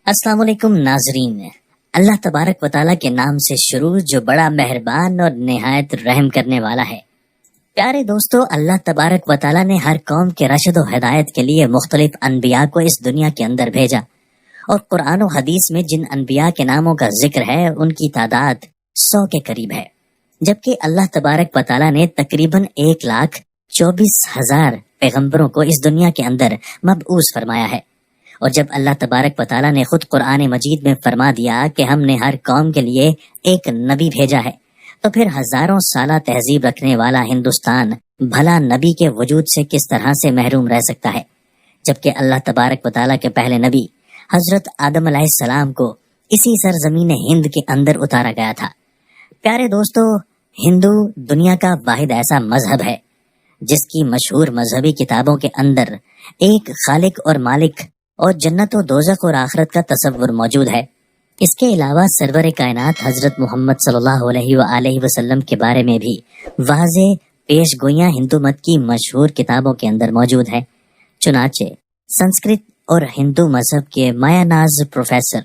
अस्सलाम वालेकुम नाजरीन। अल्लाह तबारक व ताला के नाम से शुरू जो बड़ा मेहरबान और निहायत रहम करने वाला है। प्यारे दोस्तों, अल्लाह तबारक व ताला ने हर कौम के रशद व हिदायत के लिए मुख्तलिफ अनबिया को इस दुनिया के अंदर भेजा, और कुरान और हदीस में जिन अनबिया के नामों का जिक्र है उनकी तादाद 100 के करीब है, जबकि अल्लाह तबारक व ताला ने तकरीबन 1,24,000 पैगंबरों को इस दुनिया के अंदर मबऊस फरमाया है। और जब अल्लाह तबारक व ताला ने खुद कुरान मजीद में फरमा दिया कि हमने हर कौम के लिए एक नबी भेजा है, तो फिर हजारों साला तहजीब रखने वाला हिंदुस्तान भला नबी के वजूद से किस तरह से महरूम रह सकता है, जबकि अल्लाह तबारक व ताला के पहले नबी हजरत आदम अलैहिस्सलाम को इसी सरजमीन हिंद के अंदर उतारा गया था। प्यारे दोस्तों, हिंदू दुनिया का वाहिद ऐसा मजहब है जिसकी मशहूर मजहबी किताबों के अंदर एक खालिक और मालिक और जन्नत और दोज़ख और आखिरत का तसव्वुर मौजूद है। इसके अलावा सरवर कायनात हजरत मोहम्मद सल्लल्लाहु अलैहि वसल्लम के बारे में भी वाज़े पेश गोइयां हिंदू मत की मशहूर किताबों के अंदर मौजूद है। चुनाचे संस्कृत और हिंदू मजहब के मायानाज प्रोफेसर,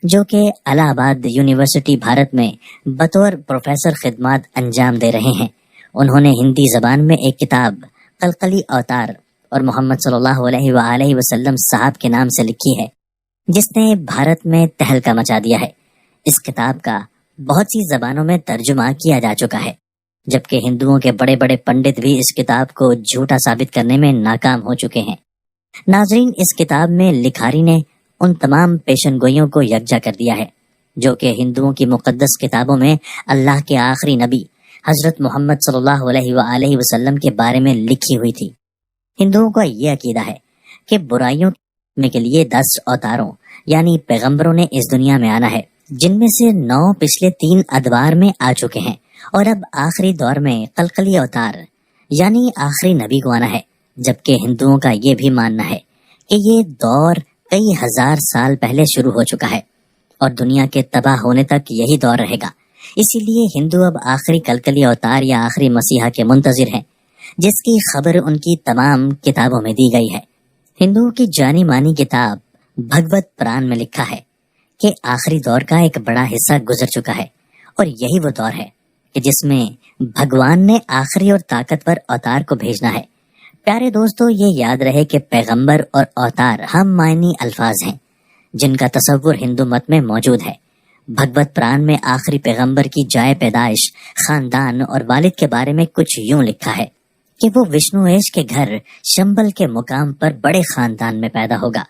जो कि इलाहाबाद यूनिवर्सिटी भारत में बतौर प्रोफेसर खिदमत अंजाम दे रहे हैं, उन्होंने हिंदी जबान में एक किताब कलकली अवतार और मोहम्मद सल्लल्लाहु अलैहि वसल्लम साहब के नाम से लिखी है, जिसने भारत में तहलका मचा दिया है। इस किताब का बहुत सी जबानों में तर्जुमा किया जा चुका है, जबकि हिंदुओं के बड़े बड़े पंडित भी इस किताब को झूठा साबित करने में नाकाम हो चुके हैं। नाजरीन, इस किताब में लिखारी ने उन तमाम पेशनगोइयों को यकजा कर दिया है जो कि हिंदुओं की मुकद्दस किताबों में अल्लाह के आखिरी नबी हजरत मोहम्मद सल्लल्लाहु अलैहि वसल्लम के बारे में लिखी हुई थी। हिंदुओं का ये अकीदा है कि बुराइयों में के लिए 10 अवतारों यानी पैगंबरों ने इस दुनिया में आना है, जिनमें से 9 पिछले 3 अदवार में आ चुके हैं, और अब आखिरी दौर में कलकली अवतार यानी आखिरी नबी को आना है। जबकि हिंदुओं का ये भी मानना है कि ये दौर कई हजार साल पहले शुरू हो चुका है और दुनिया के तबाह होने तक यही दौर रहेगा। इसीलिए हिंदू अब आखिरी कलकली अवतार या आखिरी मसीहा के मुंतजिर हैं, जिसकी खबर उनकी तमाम किताबों में दी गई है। हिंदुओं की जानी मानी किताब भगवत पुराण में लिखा है कि आखिरी दौर का एक बड़ा हिस्सा गुजर चुका है, और यही वो दौर है कि जिसमें भगवान ने आखिरी और ताकतवर अवतार को भेजना है। प्यारे दोस्तों, ये याद रहे कि पैगंबर और अवतार हम मायनी अल्फाज हैं जिनका तसव्वुर हिंदू मत में मौजूद है। भगवत पुराण में आखिरी पैगंबर की जाए पैदाइश, खानदान और वालिद के बारे में कुछ यूं लिखा है कि वो विष्णुएश के घर शंबल के मुकाम पर बड़े खानदान में पैदा होगा।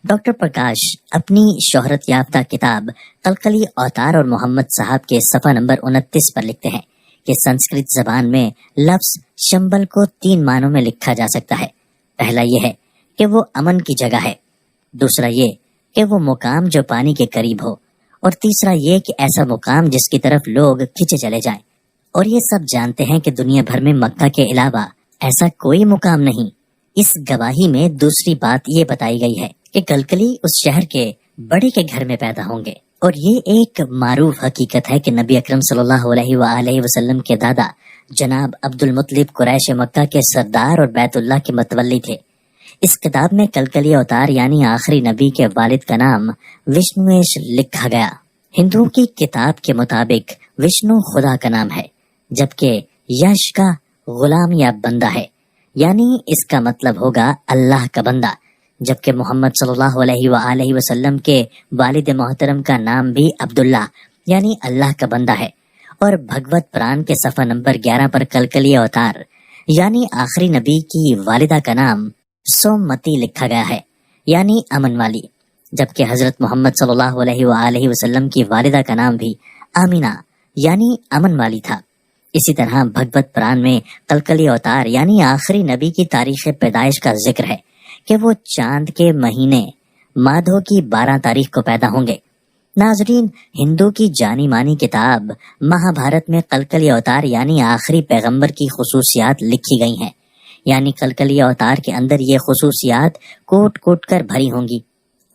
डॉक्टर प्रकाश अपनी शोहरत याफ्ता किताब कलकली अवतार और मोहम्मद साहब के सफ़ा नंबर 29 पर लिखते हैं कि संस्कृत जबान में लफ्ज शंबल को 3 मानों में लिखा जा सकता है। पहला ये है कि वो अमन की जगह है, दूसरा ये कि वो मुकाम जो पानी के करीब हो, और तीसरा ये कि ऐसा मुकाम जिसकी तरफ लोग खिंचे चले जाएं। और ये सब जानते हैं कि दुनिया भर में मक्का के अलावा ऐसा कोई मुकाम नहीं। इस गवाही में दूसरी बात ये बताई गई है कि कलकली उस शहर के बड़े के घर में पैदा होंगे, और ये एक मारूफ हकीकत है कि नबी अकरम सल्लल्लाहु अलैहि वसल्लम के दादा जनाब अब्दुल मुत्तलिब कुरैश मक्का के सरदार और बैतुल्लाह के मतवल्ली थे। इस किताब में कलकली अवतार यानी आखिरी नबी के वालिद का नाम विष्णुएश लिखा गया। हिंदुओं की किताब के मुताबिक विष्णु खुदा का नाम है, जबकि यश का गुलाम या बंदा है, यानी इसका मतलब होगा अल्लाह का बंदा। जबकि मोहम्मद सल्लल्लाहु अलैहि वसल्लम के वालिद मोहतरम का नाम भी अब्दुल्ला यानी अल्लाह का बंदा है। और भगवत पुराण के सफ़ा नंबर 11 पर कलकली अवतार यानी आखिरी नबी की वालिदा का नाम सोममती लिखा गया है, यानी अमन वाली। जबकि हजरत मोहम्मद सल्लल्लाहु अलैहि वसल्लम की वालिदा का नाम भी आमिना यानी अमन वाली था। इसी तरह भगवत पुराण में कलकली अवतार यानी आखिरी नबी की तारीख पैदाइश का जिक्र है कि वो चांद के महीने माधो की 12 तारीख को पैदा होंगे। नाजरीन, हिंदू की जानी मानी किताब महाभारत में कलकली अवतार यानी आखिरी पैगंबर की खुसूसियात लिखी गई हैं, यानी कलकली अवतार के अंदर ये खुसूसियात कोट कोट कर भरी होंगी।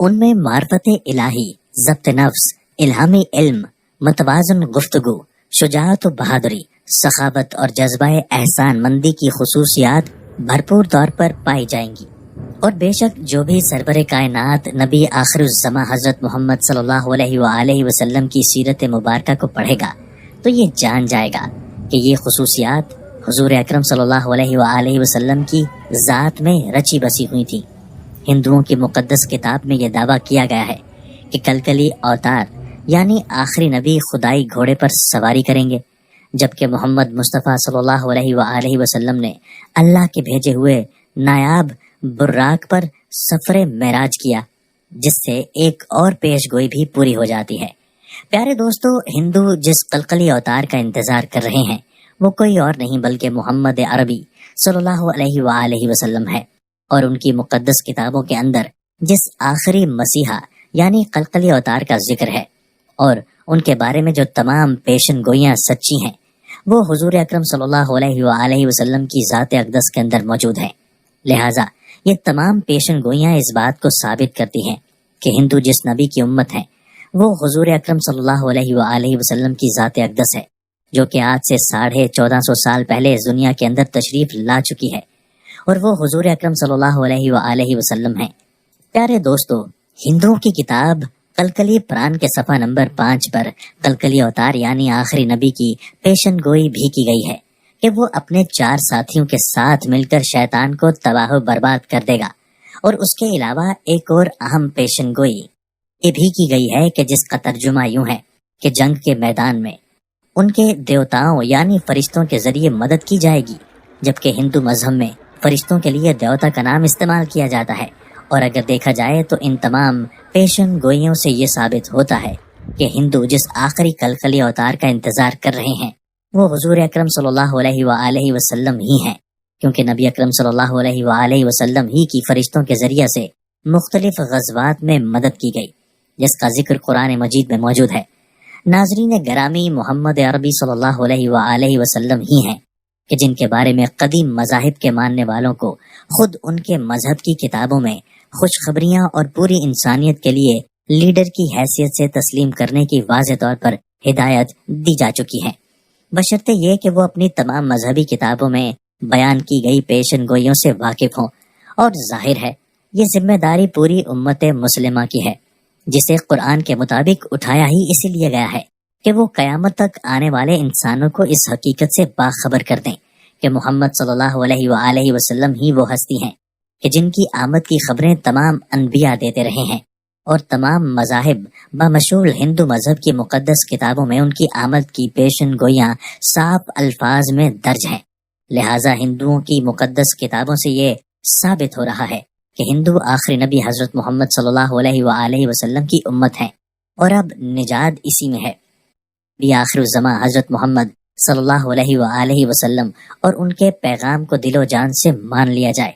उनमें मार्फत इलाही, ज़ब्त नफ्स, इल्हामी इल्म, मतवाज़न गुफ्तगू, शुजाअत व बहादुरी, सखावत और जज्बा एहसान मंदी की खुसूसियात भरपूर तौर पर पाई जाएंगी। اور بے شک جو بھی سرور کائنات نبی آخر الزماں حضرت محمد صلی اللہ علیہ وآلہ وسلم کی سیرت مبارکہ کو پڑھے گا تو یہ جان جائے گا کہ یہ خصوصیات حضور اکرم صلی اللہ علیہ وآلہ وسلم کی ذات میں رچی بسی ہوئی تھی۔ ہندوؤں کی مقدس کتاب میں یہ دعویٰ کیا گیا ہے کہ کلکلی اوتار یعنی آخری نبی خدائی گھوڑے پر سواری کریں گے، جبکہ محمد مصطفیٰ صلی اللہ علیہ وآلہ وسلم نے اللہ کے بھیجے ہوئے نایاب براق پر سفر معراج کیا، جس سے ایک اور پیش گوئی بھی پوری ہو جاتی ہے۔ پیارے دوستو، ہندو جس قلقلی اوتار کا انتظار کر رہے ہیں وہ کوئی اور نہیں بلکہ محمد عربی صلی اللہ علیہ وآلہ وسلم ہے، اور ان کی مقدس کتابوں کے اندر جس آخری مسیحا یعنی قلقلی اوتار کا ذکر ہے اور ان کے بارے میں جو تمام پیشن گوئیاں سچی ہیں وہ حضور اکرم صلی اللہ علیہ وآلہ وسلم کی ذات اقدس کے اندر موجود ہیں۔ لہٰذا یہ تمام پیشن گوئیاں اس بات کو ثابت کرتی ہیں کہ ہندو جس نبی کی امت ہیں وہ حضور اکرم صلی اللہ علیہ وآلہ وسلم کی ذات اقدس ہے، جو کہ آج سے 1450 سال پہلے اس دنیا کے اندر تشریف لا چکی ہے، اور وہ حضور اکرم صلی اللہ علیہ وآلہ وسلم ہیں۔ پیارے دوستو، ہندوؤں کی کتاب کلکلی پران کے صفحہ نمبر 5 پر کلکلی اوتار یعنی آخری نبی کی پیشن گوئی بھی کی گئی ہے کہ وہ اپنے 4 ساتھیوں کے ساتھ مل کر شیطان کو تباہ و برباد کر دے گا، اور اس کے علاوہ ایک اور اہم پیشن گوئی یہ بھی کی گئی ہے کہ جس کا ترجمہ یوں ہے کہ جنگ کے میدان میں ان کے دیوتاؤں یعنی فرشتوں کے ذریعے مدد کی جائے گی، جبکہ ہندو مذہب میں فرشتوں کے لیے دیوتا کا نام استعمال کیا جاتا ہے۔ اور اگر دیکھا جائے تو ان تمام پیشن گوئیوں سے یہ ثابت ہوتا ہے کہ ہندو جس آخری کلکلی اوتار کا انتظار کر رہے ہیں وہ حضور اکرم صلی اللہ علیہ وآلہ وسلم ہی ہیں، کیونکہ نبی اکرم صلی اللہ علیہ وآلہ وسلم ہی کی فرشتوں کے ذریعے سے مختلف غزوات میں مدد کی گئی، جس کا ذکر قرآن مجید میں موجود ہے۔ ناظرین گرامی، محمد عربی صلی اللہ علیہ وآلہ وسلم ہی ہیں کہ جن کے بارے میں قدیم مذاہب کے ماننے والوں کو خود ان کے مذہب کی کتابوں میں خوشخبریاں اور پوری انسانیت کے لیے لیڈر کی حیثیت سے تسلیم کرنے کی واضح طور پر ہدایت دی جا چکی ہے، بشرطے یہ کہ وہ اپنی تمام مذہبی کتابوں میں بیان کی گئی پیشن گوئیوں سے واقف ہوں۔ اور ظاہر ہے یہ ذمہ داری پوری امت مسلمہ کی ہے، جسے قرآن کے مطابق اٹھایا ہی اسی لیے گیا ہے کہ وہ قیامت تک آنے والے انسانوں کو اس حقیقت سے باخبر کر دیں کہ محمد صلی اللہ علیہ وآلہ وسلم ہی وہ ہستی ہیں کہ جن کی آمد کی خبریں تمام انبیاء دیتے رہے ہیں، اور تمام مذاہب بمشمول ہندو مذہب کی مقدس کتابوں میں ان کی آمد کی پیشن گوئیاں صاف الفاظ میں درج ہیں۔ لہٰذا ہندوؤں کی مقدس کتابوں سے یہ ثابت ہو رہا ہے کہ ہندو آخری نبی حضرت محمد صلی اللہ علیہ وآلہ وسلم کی امت ہیں، اور اب نجات اسی میں ہے۔ بھی آخر الزماں حضرت محمد صلی اللہ علیہ وآلہ وسلم اور ان کے پیغام کو دل و جان سے مان لیا جائے۔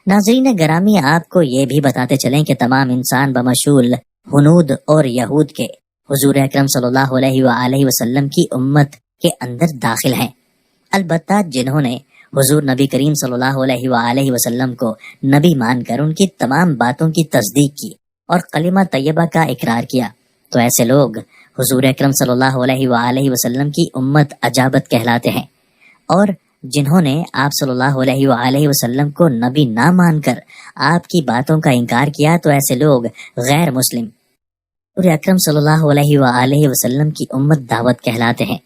ناظرین گرامی، آپ کو یہ بھی بتاتے چلیں کہ تمام انسان بمشمول ہنود اور یہود کے حضور اکرم صلی اللہ علیہ وآلہ وسلم کی امت کے اندر داخل ہیں، البتہ جنہوں نے حضور نبی کریم صلی اللہ علیہ وآلہ وسلم کو نبی مان کر ان کی تمام باتوں کی تصدیق کی اور کلمہ طیبہ کا اقرار کیا، تو ایسے لوگ حضور اکرم صلی اللہ علیہ وآلہ وسلم کی امت اجابت کہلاتے ہیں۔ اور جنہوں نے آپ صلی اللہ علیہ وآلہ وسلم کو نبی نہ مان کر آپ کی باتوں کا انکار کیا، تو ایسے لوگ غیر مسلم حضور اکرم صلی اللہ علیہ وآلہ وسلم کی امت دعوت کہلاتے ہیں۔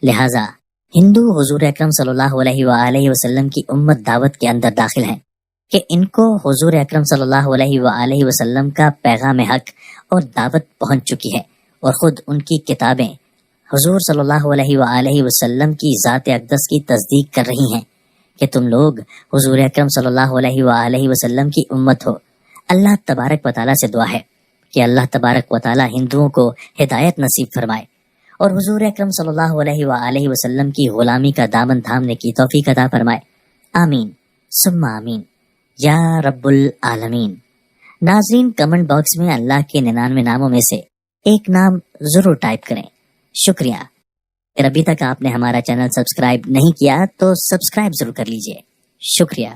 لہٰذا ہندو حضور اکرم صلی اللہ علیہ وآلہ وسلم کی امت دعوت کے اندر داخل ہیں کہ ان کو حضور اکرم صلی اللہ علیہ وآلہ وسلم کا پیغام حق اور دعوت پہنچ چکی ہے، اور خود ان کی کتابیں حضور صلی اللہ علیہ وآلہ وسلم کی ذات اقدس کی تصدیق کر رہی ہیں کہ تم لوگ حضور اکرم صلی اللہ علیہ وآلہ وسلم کی امت ہو۔ اللہ تبارک و تعالیٰ سے دعا ہے کہ اللہ تبارک و تعالیٰ ہندوؤں کو ہدایت نصیب فرمائے اور حضور اکرم صلی اللہ علیہ وآلہ وسلم کی غلامی کا دامن تھامنے کی توفیق عطا فرمائے۔ آمین ثم آمین یا رب العالمین۔ ناظرین، کمنٹ باکس میں اللہ کے 99 ناموں میں سے ایک نام ضرور ٹائپ کریں۔ شکریہ۔ اگر ابھی تک آپ نے ہمارا چینل سبسکرائب نہیں کیا تو سبسکرائب ضرور کر لیجئے۔ شکریہ۔